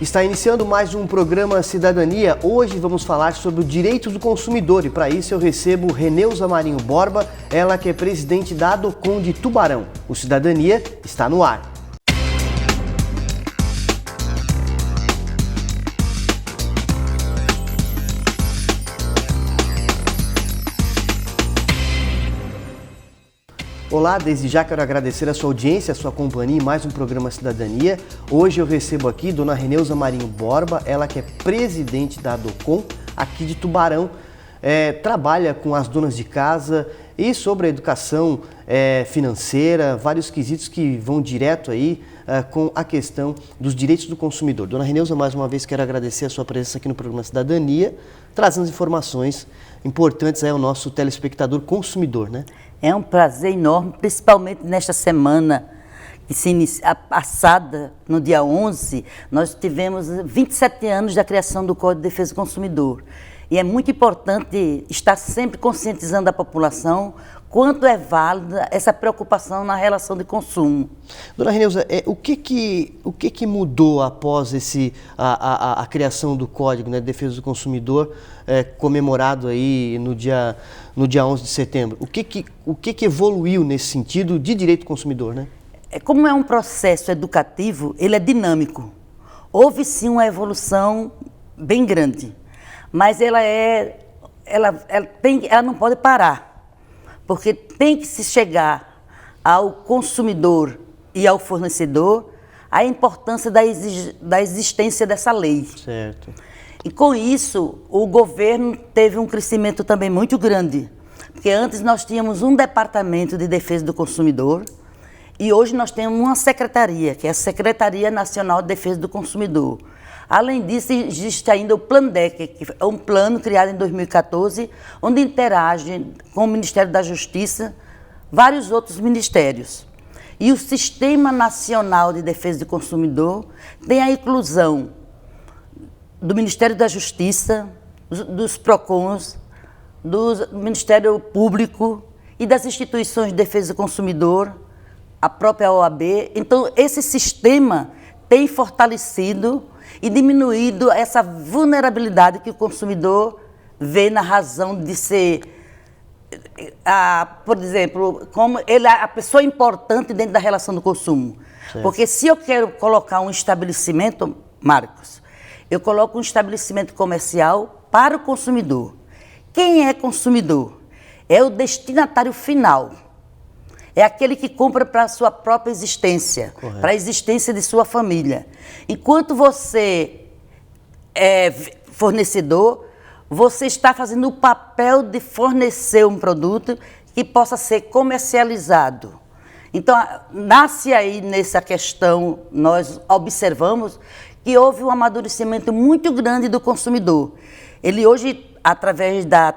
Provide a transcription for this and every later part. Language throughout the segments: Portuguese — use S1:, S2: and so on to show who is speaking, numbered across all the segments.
S1: Está iniciando mais um programa Cidadania. Hoje vamos falar sobre o direito do consumidor e para isso eu recebo Reneuza Marinho Borba, ela que é presidente da ADOCON de Tubarão. O Cidadania está no ar. Olá, desde já quero agradecer a sua audiência, a sua companhia em mais um programa Cidadania. Hoje eu recebo aqui Dona Reneuza Marinho Borba, ela que é presidente da ADOCON aqui de Tubarão, trabalha com as donas de casa e sobre a educação financeira, vários quesitos que vão direto aí com a questão dos direitos do consumidor. Dona Reneuza, mais uma vez quero agradecer a sua presença aqui no programa Cidadania, trazendo informações importantes aí ao nosso telespectador consumidor, né?
S2: É um prazer enorme, principalmente nesta semana que se inicia, passada, no dia 11, nós tivemos 27 anos da criação do Código de Defesa do Consumidor. E é muito importante estar sempre conscientizando a população quanto é válida essa preocupação na relação de consumo.
S1: Dona Reneuza, o que mudou após a criação do Código, né, de Defesa do Consumidor, comemorado aí no dia 11 de setembro? O que evoluiu nesse sentido de direito do consumidor, né?
S2: Como é um processo educativo, ele é dinâmico. Houve sim uma evolução bem grande, mas ela não pode parar. Porque tem que se chegar ao consumidor e ao fornecedor a importância da existência dessa lei.
S1: Certo.
S2: E com isso, o governo teve um crescimento também muito grande. Porque antes nós tínhamos um departamento de defesa do consumidor e hoje nós temos uma secretaria, que é a Secretaria Nacional de Defesa do Consumidor. Além disso, existe ainda o Plandec, que é um plano criado em 2014, onde interage com o Ministério da Justiça, vários outros ministérios. E o Sistema Nacional de Defesa do Consumidor tem a inclusão do Ministério da Justiça, dos PROCONs, do Ministério Público e das instituições de defesa do consumidor, a própria OAB. Então, esse sistema tem fortalecido e diminuído essa vulnerabilidade que o consumidor vê na razão de ser, por exemplo, como ele é a pessoa importante dentro da relação do consumo. Certo. Porque se eu quero colocar um estabelecimento, Marcos, eu coloco um estabelecimento comercial para o consumidor. Quem é consumidor? É o destinatário final. É aquele que compra para a sua própria existência, para a existência de sua família. Enquanto você é fornecedor, você está fazendo o papel de fornecer um produto que possa ser comercializado. Então, nasce aí nessa questão, nós observamos que houve um amadurecimento muito grande do consumidor. Ele hoje, através da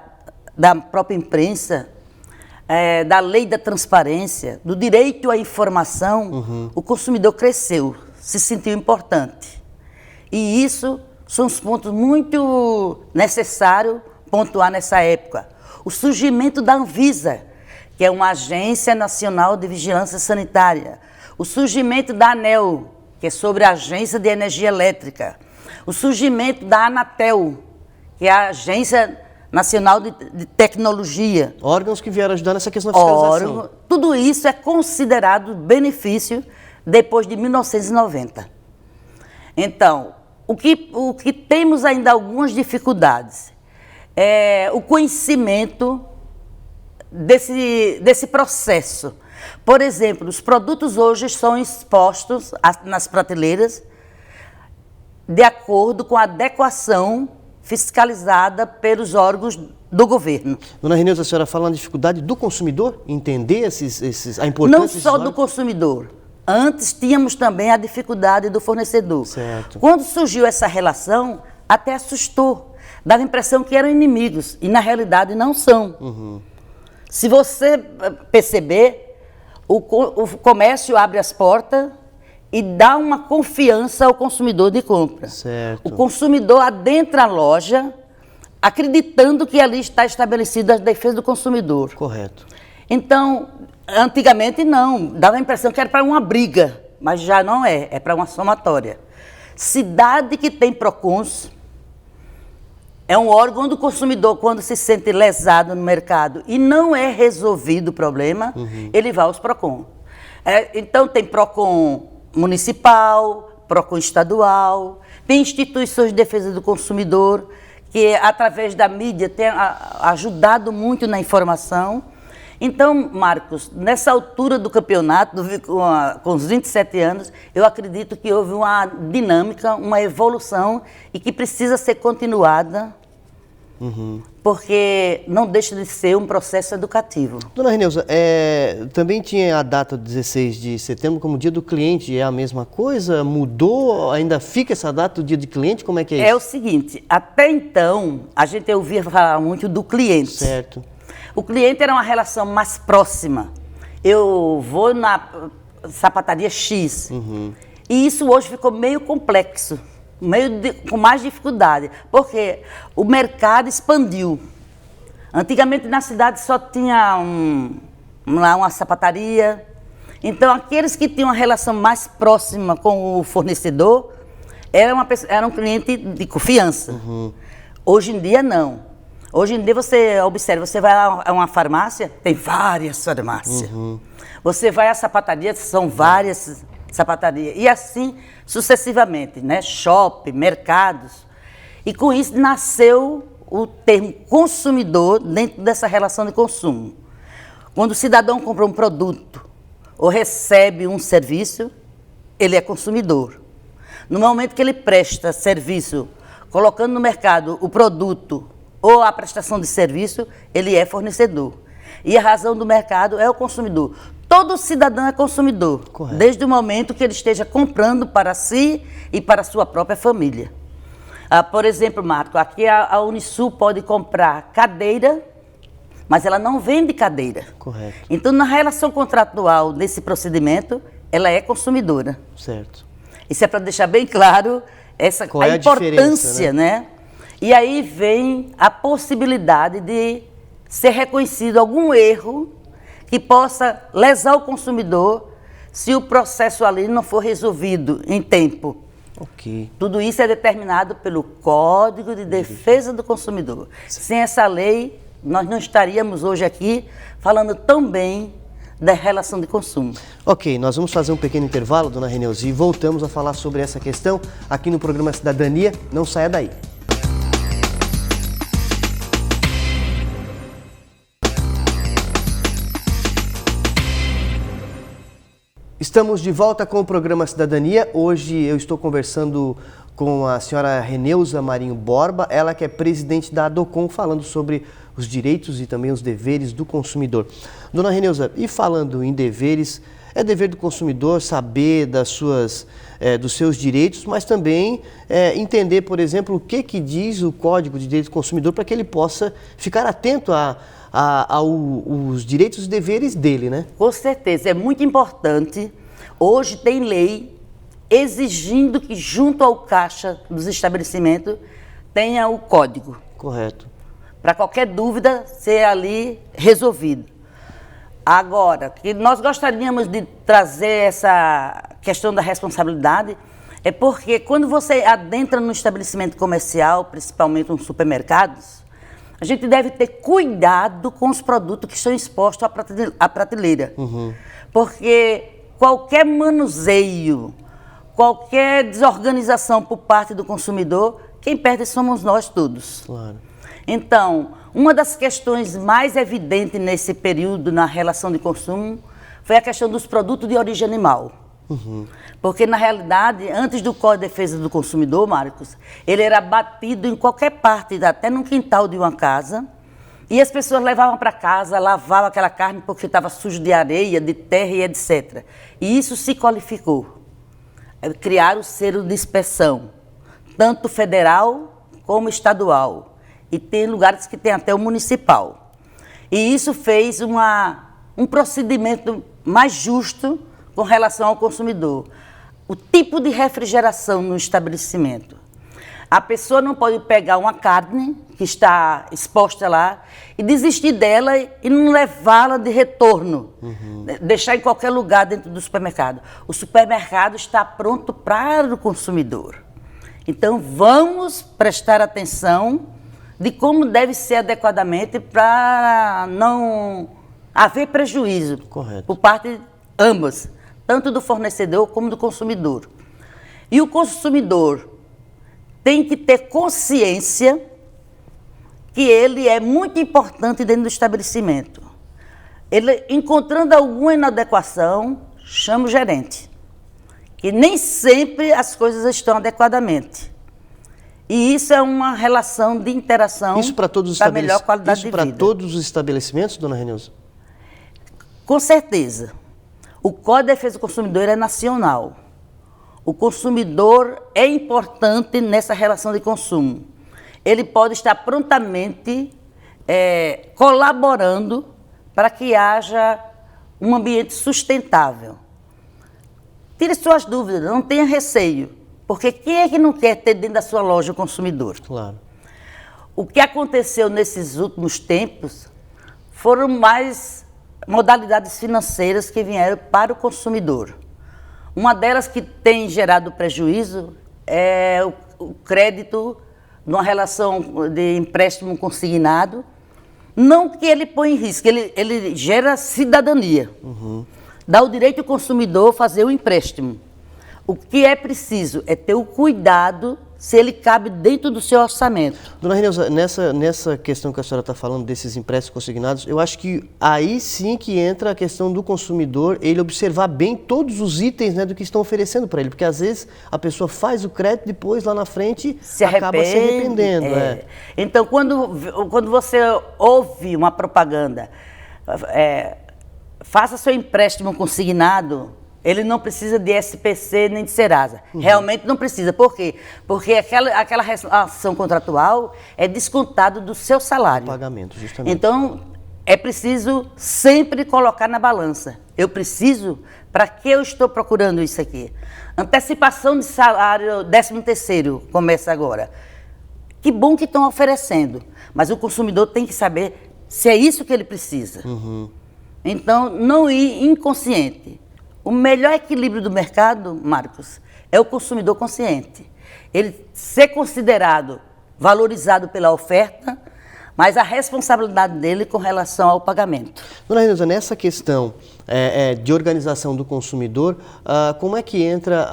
S2: própria imprensa, da lei da transparência, do direito à informação, o consumidor cresceu, se sentiu importante. E isso são os pontos muito necessários pontuar nessa época. O surgimento da Anvisa, que é uma agência nacional de vigilância sanitária. O surgimento da ANEEL, que é sobre a Agência de Energia Elétrica. O surgimento da Anatel, que é a Agência Nacional de Tecnologia.
S1: Órgãos que vieram ajudar nessa questão da fiscalização.
S2: Tudo isso é considerado benefício depois de 1990. Então, o que temos ainda algumas dificuldades é o conhecimento desse processo. Por exemplo, os produtos hoje são expostos nas prateleiras de acordo com a adequação fiscalizada pelos órgãos do governo.
S1: Dona Reneuza, a senhora fala na dificuldade do consumidor entender a importância
S2: não só do consumidor. Antes tínhamos também a dificuldade do fornecedor.
S1: Certo.
S2: Quando surgiu essa relação, até assustou. Dava a impressão que eram inimigos e na realidade não são. Se você perceber, o comércio abre as portas e dá uma confiança ao consumidor de compra.
S1: Certo.
S2: O consumidor adentra a loja acreditando que ali está estabelecida a defesa do consumidor.
S1: Correto.
S2: Então, antigamente não, dava a impressão que era para uma briga, mas já não é para uma somatória. cidade que tem PROCONs é um órgão onde o consumidor, quando se sente lesado no mercado e não é resolvido o problema, ele vai aos PROCON. Então tem PROCON municipal, PROCON estadual, tem instituições de defesa do consumidor que, através da mídia, tem ajudado muito na informação. Então, Marcos, nessa altura do campeonato, com os 27 anos, eu acredito que houve uma dinâmica, uma evolução e que precisa ser continuada, porque não deixa de ser um processo educativo.
S1: Dona Reneuza, também tinha a data do 16 de setembro como dia do cliente, é a mesma coisa? Mudou? Ainda fica essa data do dia do cliente? Como é que é isso?
S2: É o seguinte, até então, a gente ouvia falar muito do cliente.
S1: Certo.
S2: O cliente era uma relação mais próxima. Eu vou na sapataria X. E isso hoje ficou meio complexo, com mais dificuldade, porque o mercado expandiu. Antigamente na cidade só tinha uma sapataria. Então aqueles que tinham uma relação mais próxima com o fornecedor era um cliente de confiança. Hoje em dia não. Hoje em dia você observa, você vai a uma farmácia, tem várias farmácias. Você vai à sapataria, são várias sapatarias. E assim sucessivamente, né? Shopping, mercados. E com isso nasceu o termo consumidor dentro dessa relação de consumo. Quando o cidadão compra um produto ou recebe um serviço, ele é consumidor. No momento que ele presta serviço, colocando no mercado o produto ou a prestação de serviço, ele é fornecedor. E a razão do mercado é o consumidor. Todo cidadão é consumidor, correto, desde o momento que ele esteja comprando para si e para a sua própria família. Por exemplo, Marco, aqui a Unisul pode comprar cadeira, mas ela não vende cadeira. Correto. Então, na relação contratual desse procedimento, ela é consumidora.
S1: Certo.
S2: Isso é para deixar bem claro a importância, né? E aí vem a possibilidade de ser reconhecido algum erro que possa lesar o consumidor se o processo ali não for resolvido em tempo.
S1: Ok.
S2: Tudo isso é determinado pelo Código de Defesa do Consumidor. Sem essa lei, nós não estaríamos hoje aqui falando tão bem da relação de consumo.
S1: Ok, nós vamos fazer um pequeno intervalo, dona Reneuza, e voltamos a falar sobre essa questão aqui no programa Cidadania. Não saia daí. Estamos de volta com o programa Cidadania. Hoje eu estou conversando com a senhora Reneuza Marinho Borba, ela que é presidente da ADOCON, falando sobre os direitos e também os deveres do consumidor. Dona Reneuza, e falando em deveres, é dever do consumidor saber dos seus direitos, mas também entender, por exemplo, o que diz o Código de Direitos do Consumidor para que ele possa ficar atento aos direitos e deveres dele, né?
S2: Com certeza, é muito importante. Hoje tem lei exigindo que junto ao caixa dos estabelecimentos tenha o código.
S1: Correto.
S2: Para qualquer dúvida ser ali resolvido. Agora, que nós gostaríamos de trazer essa questão da responsabilidade, é porque quando você adentra no estabelecimento comercial, principalmente nos supermercados, a gente deve ter cuidado com os produtos que estão expostos à prateleira. Porque qualquer manuseio, qualquer desorganização por parte do consumidor, quem perde somos nós todos.
S1: Claro.
S2: Então, uma das questões mais evidentes nesse período na relação de consumo foi a questão dos produtos de origem animal. Porque, na realidade, antes do Código de Defesa do Consumidor, Marcos, ele era batido em qualquer parte, até no quintal de uma casa, e as pessoas levavam para casa, lavavam aquela carne porque estava sujo de areia, de terra e etc. E isso se qualificou. Criaram o selo de inspeção, tanto federal como estadual. E tem lugares que tem até o municipal. E isso fez um procedimento mais justo com relação ao consumidor. O tipo de refrigeração no estabelecimento. A pessoa não pode pegar uma carne que está exposta lá e desistir dela e não levá-la de retorno. Deixar em qualquer lugar dentro do supermercado. O supermercado está pronto para o consumidor. Então, vamos prestar atenção de como deve ser adequadamente para não haver prejuízo por parte de ambas, tanto do fornecedor como do consumidor. E o consumidor tem que ter consciência que ele é muito importante dentro do estabelecimento. Ele, encontrando alguma inadequação, chama o gerente. Que nem sempre as coisas estão adequadamente. E isso é uma relação de interação para melhor qualidade de vida.
S1: Isso para todos os estabelecimentos, dona Renilza?
S2: Com certeza. O Código de Defesa do Consumidor é nacional. O consumidor é importante nessa relação de consumo. Ele pode estar prontamente colaborando para que haja um ambiente sustentável. Tire suas dúvidas, não tenha receio. Porque quem é que não quer ter dentro da sua loja o consumidor?
S1: Claro.
S2: O que aconteceu nesses últimos tempos foram mais modalidades financeiras que vieram para o consumidor. Uma delas que tem gerado prejuízo é o crédito numa relação de empréstimo consignado. Não que ele põe em risco, ele gera cidadania. Dá o direito ao consumidor fazer o empréstimo. O que é preciso é ter o cuidado se ele cabe dentro do seu orçamento.
S1: Dona Renilza, nessa questão que a senhora está falando desses empréstimos consignados, eu acho que aí sim que entra a questão do consumidor, ele observar bem todos os itens, né, do que estão oferecendo para ele, porque às vezes a pessoa faz o crédito, depois lá na frente acaba se arrependendo.
S2: Então, quando você ouve uma propaganda, faça seu empréstimo consignado, ele não precisa de SPC nem de Serasa. Realmente não precisa. Por quê? Porque aquela ação contratual é descontado do seu salário.
S1: O pagamento, justamente.
S2: Então, é preciso sempre colocar na balança. Eu preciso, para que eu estou procurando isso aqui? Antecipação de salário, 13º, começa agora. Que bom que estão oferecendo, mas o consumidor tem que saber se é isso que ele precisa. Então, não ir inconsciente. O melhor equilíbrio do mercado, Marcos, é o consumidor consciente. Ele ser considerado, valorizado pela oferta, mas a responsabilidade dele com relação ao pagamento.
S1: Dona Renilza, nessa questão de organização do consumidor, como é que entra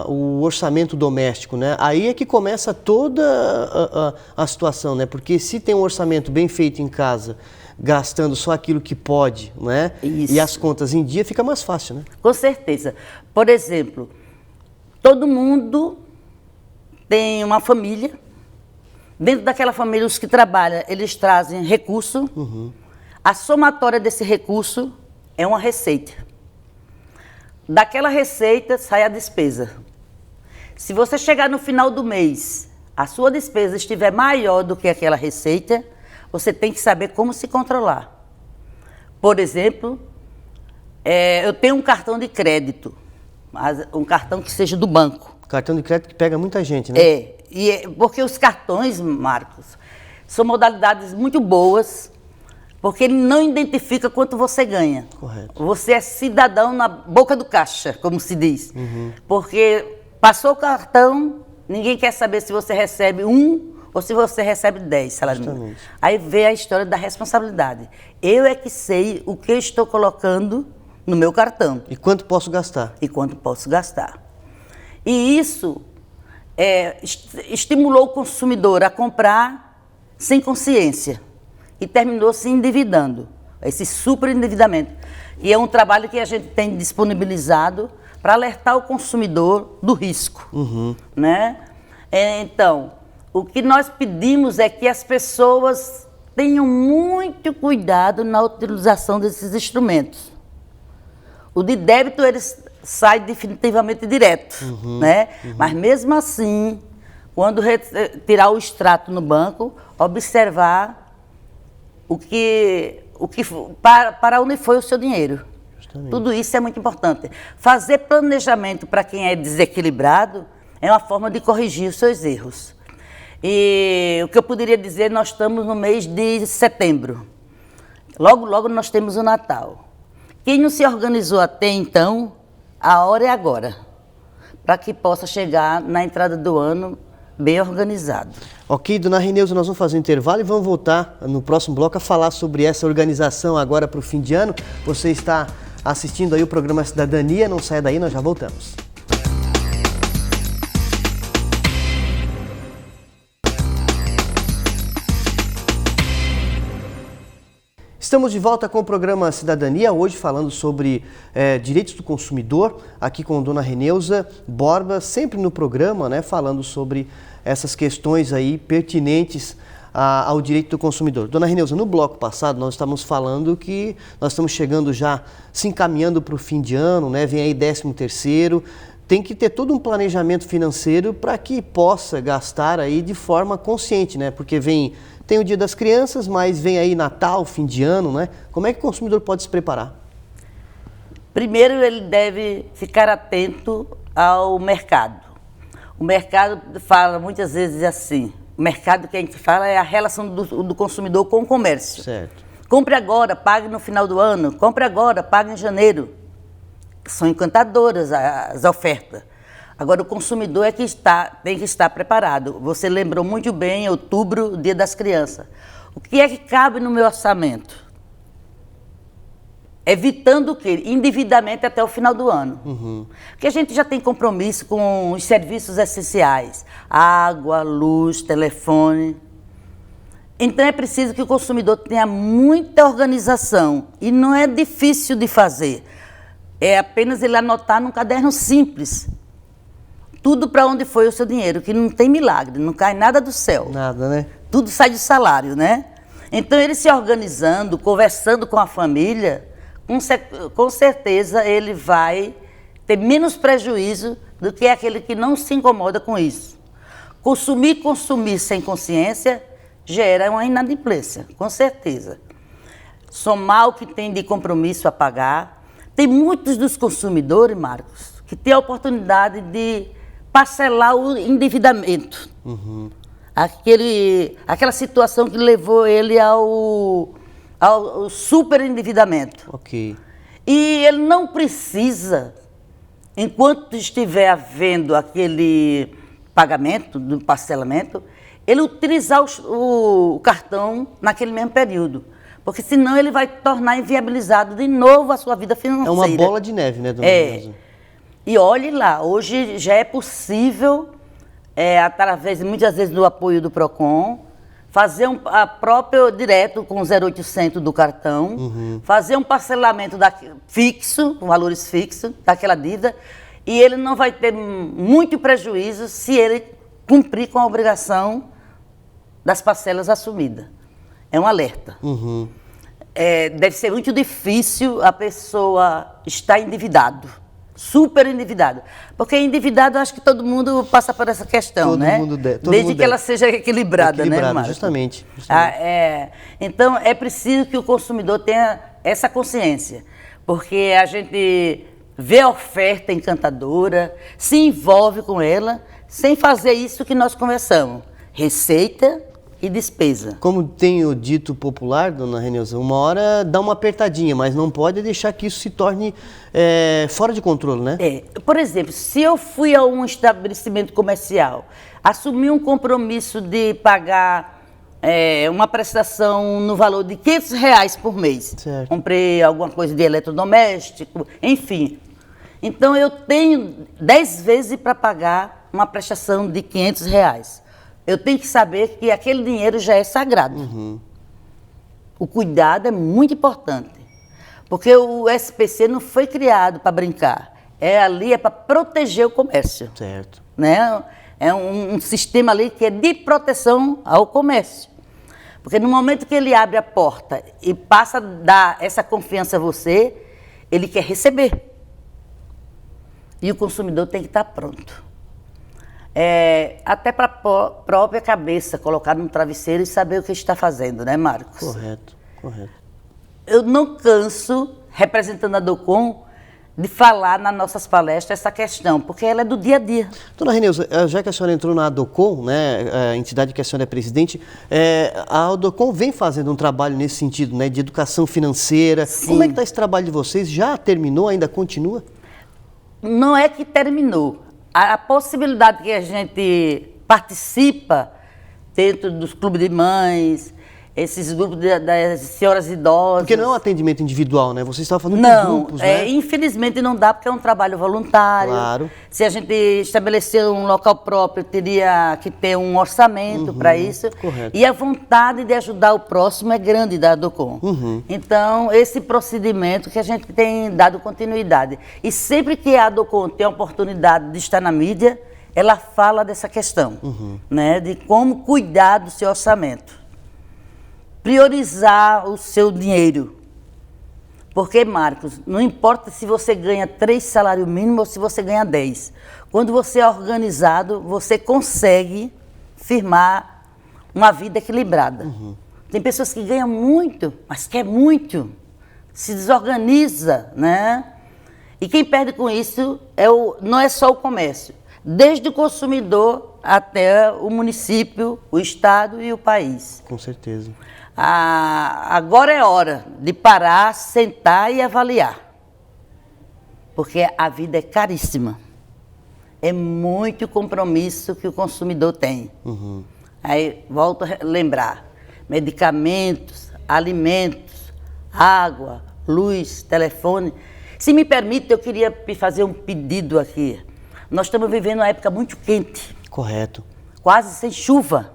S1: o orçamento doméstico, né? Aí é que começa toda a situação, né? Porque se tem um orçamento bem feito em casa, gastando só aquilo que pode, né?
S2: Isso.
S1: E as contas em dia, fica mais fácil, né?
S2: Com certeza. Por exemplo, todo mundo tem uma família. Dentro daquela família, os que trabalham, eles trazem recurso. A somatória desse recurso é uma receita. Daquela receita sai a despesa. Se você chegar no final do mês, a sua despesa estiver maior do que aquela receita, você tem que saber como se controlar. Por exemplo, eu tenho um cartão de crédito, um cartão que seja do banco.
S1: Cartão de crédito que pega muita gente, né?
S2: Porque os cartões, Marcos, são modalidades muito boas, porque ele não identifica quanto você ganha.
S1: Correto.
S2: Você é cidadão na boca do caixa, como se diz. Porque passou o cartão, ninguém quer saber se você recebe 1 ou se você recebe 10 salários mínimos. Aí vem a história da responsabilidade. Eu é que sei o que eu estou colocando no meu cartão.
S1: E quanto posso gastar.
S2: E quanto posso gastar. E isso estimulou o consumidor a comprar sem consciência e terminou se endividando, esse superendividamento. E é um trabalho que a gente tem disponibilizado para alertar o consumidor do risco, né? Então, o que nós pedimos é que as pessoas tenham muito cuidado na utilização desses instrumentos. O de débito, ele sai definitivamente direto, né? Mas mesmo assim, quando retirar o extrato no banco, observar para onde foi o seu dinheiro. Justamente. Tudo isso é muito importante. Fazer planejamento para quem é desequilibrado é uma forma de corrigir os seus erros. E o que eu poderia dizer, nós estamos no mês de setembro. Logo, logo nós temos o Natal. Quem não se organizou até então, a hora é agora. para que possa chegar na entrada do ano bem organizado.
S1: Ok, dona Reneuza, nós vamos fazer um intervalo e vamos voltar no próximo bloco a falar sobre essa organização agora para o fim de ano. Você está assistindo aí o programa Cidadania, não saia daí, nós já voltamos. Estamos de volta com o programa Cidadania, hoje falando sobre direitos do consumidor, aqui com a dona Reneuza Borba, sempre no programa, né, falando sobre essas questões aí pertinentes ao direito do consumidor. Dona Reneuza, no bloco passado nós estávamos falando que nós estamos chegando já, se encaminhando para o fim de ano, né, vem aí 13º, tem que ter todo um planejamento financeiro para que possa gastar aí de forma consciente, né, porque tem o Dia das Crianças, mas vem aí Natal, fim de ano, né? Como é que o consumidor pode se preparar?
S2: Primeiro, ele deve ficar atento ao mercado. O mercado fala muitas vezes assim, o mercado que a gente fala é a relação do consumidor com o comércio.
S1: Certo.
S2: Compre agora, pague no final do ano, compre agora, pague em janeiro. São encantadoras as ofertas. Agora, o consumidor tem que estar preparado. Você lembrou muito bem, outubro, Dia das Crianças. O que é que cabe no meu orçamento? Evitando o quê? Endividamento até o final do ano. Uhum. Porque a gente já tem compromisso com os serviços essenciais. Água, luz, telefone. Então, é preciso que o consumidor tenha muita organização. E não é difícil de fazer. É apenas ele anotar num caderno simples. Tudo para onde foi o seu dinheiro, que não tem milagre, não cai nada do céu.
S1: Nada, né?
S2: Tudo sai de salário, né? Então, ele se organizando, conversando com a família, com certeza ele vai ter menos prejuízo do que aquele que não se incomoda com isso. Consumir sem consciência gera uma inadimplência, com certeza. Somar o que tem de compromisso a pagar. Tem muitos dos consumidores, Marcos, que têm a oportunidade de parcelar o endividamento. Uhum. Aquela situação que levou ele ao superendividamento.
S1: Ok.
S2: E ele não precisa, enquanto estiver havendo aquele pagamento, do parcelamento, ele utilizar o cartão naquele mesmo período. Porque senão ele vai tornar inviabilizado de novo a sua vida financeira.
S1: É uma bola de neve, né, dona Reneuza?
S2: E olhe lá, hoje já é possível, através, muitas vezes, do apoio do PROCON, fazer direto com 0800 do cartão, fazer um parcelamento fixo, com valores fixos, daquela dívida, e ele não vai ter muito prejuízo se ele cumprir com a obrigação das parcelas assumidas. É um alerta. Uhum. Deve ser muito difícil a pessoa estar endividado. Super endividado. Porque endividado, acho que todo mundo passa por essa questão, né? Desde que ela seja equilibrada, né, Marcos?
S1: Justamente.
S2: Então, é preciso que o consumidor tenha essa consciência. Porque a gente vê a oferta encantadora, se envolve com ela, sem fazer isso que nós conversamos. Receita e despesa.
S1: Como tem o dito popular, dona Reneuza, uma hora dá uma apertadinha, mas não pode deixar que isso se torne fora de controle, né?
S2: Por exemplo, se eu fui a um estabelecimento comercial, assumi um compromisso de pagar uma prestação no valor de R$500 por mês.
S1: Certo.
S2: Comprei alguma coisa de eletrodoméstico, enfim. Então, eu tenho 10 vezes para pagar uma prestação de R$500. Eu tenho que saber que aquele dinheiro já é sagrado. Uhum. O cuidado é muito importante. Porque o SPC não foi criado para brincar. É para proteger o comércio.
S1: Certo.
S2: Né? É um sistema ali que é de proteção ao comércio. Porque no momento que ele abre a porta e passa a dar essa confiança a você, ele quer receber. E o consumidor tem que estar pronto. Até para a própria cabeça, colocar no travesseiro e saber o que está fazendo, né, Marcos?
S1: Correto.
S2: Eu não canso, representando a DOCON, de falar nas nossas palestras essa questão, porque ela é do dia a dia.
S1: Dona Reneuza, já que a senhora entrou na ADOCON, né, a entidade que a senhora é presidente, a ADOCON vem fazendo um trabalho nesse sentido, né, de educação financeira. Sim. Como é que está esse trabalho de vocês? Já terminou, ainda continua?
S2: Não é que terminou. a possibilidade que a gente participa dentro dos clubes de mães, esses grupos das senhoras idosas.
S1: Porque não é um atendimento individual, né? Você estava falando de grupos, né?
S2: Infelizmente não dá porque é um trabalho voluntário.
S1: Claro.
S2: Se a gente estabelecer um local próprio, teria que ter um orçamento para isso.
S1: Correto.
S2: E a vontade de ajudar o próximo é grande da ADOCOM. Então, esse procedimento que a gente tem dado continuidade. E sempre que a ADOCOM tem a oportunidade de estar na mídia, ela fala dessa questão, né? De como cuidar do seu orçamento. Priorizar o seu dinheiro. Porque, Marcos, não importa se você ganha 3 salários mínimos ou se você ganha 10. Quando você é organizado, você consegue firmar uma vida equilibrada. Tem pessoas que ganham muito, mas quer muito. Se desorganiza, né? E quem perde com isso não é só o comércio. Desde o consumidor até o município, o estado e o país.
S1: Com certeza.
S2: Agora é hora de parar, sentar e avaliar. Porque a vida é caríssima. É muito compromisso que o consumidor tem. Aí, volto a lembrar. Medicamentos, alimentos, água, luz, telefone. Se me permite, eu queria fazer um pedido aqui. Nós estamos vivendo uma época muito quente.
S1: Correto.
S2: Quase sem chuva.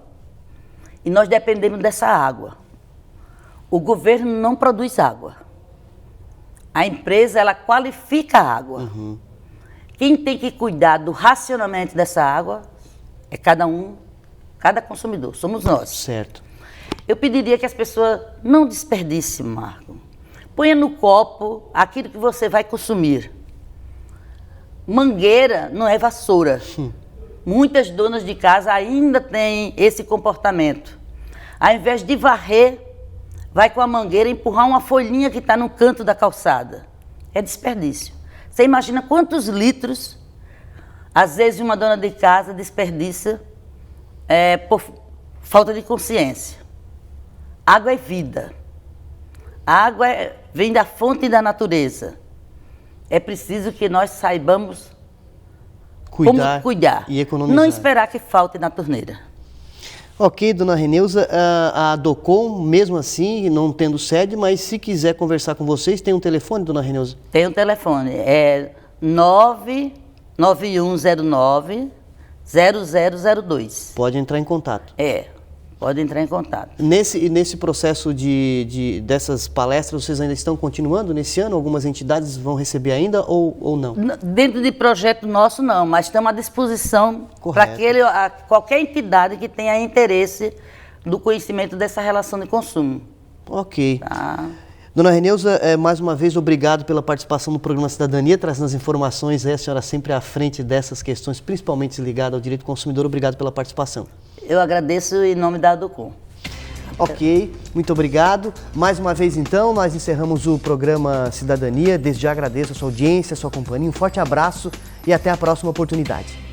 S2: E nós dependemos dessa água. O governo não produz água. A empresa, ela qualifica a água. Quem tem que cuidar do racionamento dessa água é cada consumidor, somos nós.
S1: Certo.
S2: Eu pediria que as pessoas não desperdicem, Marco. Ponha no copo aquilo que você vai consumir. Mangueira não é vassoura. Muitas donas de casa ainda têm esse comportamento. Ao invés de varrer, vai com a mangueira empurrar uma folhinha que está no canto da calçada. É desperdício. Você imagina quantos litros, às vezes, uma dona de casa desperdiça por falta de consciência. Água é vida. A água vem da fonte da natureza. É preciso que nós saibamos como cuidar
S1: e economizar.
S2: Não esperar que falte na torneira.
S1: Ok, dona Reneuza, a ADOCOM, mesmo assim, não tendo sede, mas se quiser conversar com vocês, tem um telefone, dona Reneuza?
S2: Tem um telefone, é 99109-0002.
S1: Pode entrar em contato.
S2: Pode entrar em contato.
S1: Nesse processo dessas palestras, vocês ainda estão continuando nesse ano? Algumas entidades vão receber ainda ou não?
S2: Dentro de projeto nosso, não, mas estamos à disposição para qualquer entidade que tenha interesse do conhecimento dessa relação de consumo.
S1: Ok.
S2: Tá.
S1: Dona Reneuza, mais uma vez, obrigado pela participação no programa Cidadania, trazendo as informações, a senhora sempre à frente dessas questões, principalmente ligadas ao direito do consumidor. Obrigado pela participação.
S2: Eu agradeço em nome da ADOCOM.
S1: Ok, muito obrigado. Mais uma vez, então, nós encerramos o programa Cidadania. Desde já agradeço a sua audiência, a sua companhia. Um forte abraço e até a próxima oportunidade.